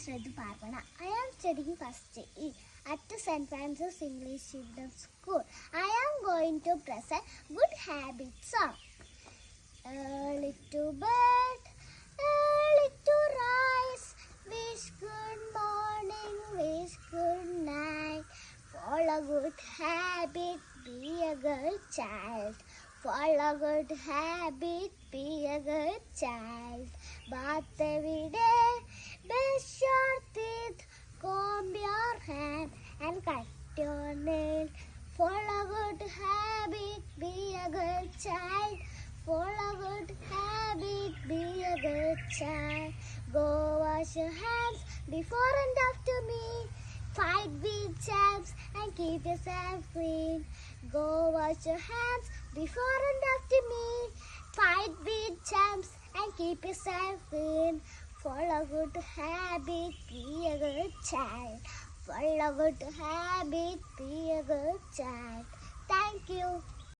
Shradhu Parvana. I am studying first JE at the St. Francis English Children's School. I am going to present good habits song. Early to bed, early to rise, wish good morning, wish good night. Follow good habit, be a good child. Follow good habit, be a good child. Bath every day, brush your teeth, comb your hair and cut your nail. Follow good habit, be a good child. Follow good habit, be a good child. Go wash your hands before and after meal. Fight with germs and keep yourself clean. Go wash your hands before and after meal. Fight with germs and keep yourself clean. Follow good habit, be a good child. Follow good habit, be a good child. Thank you.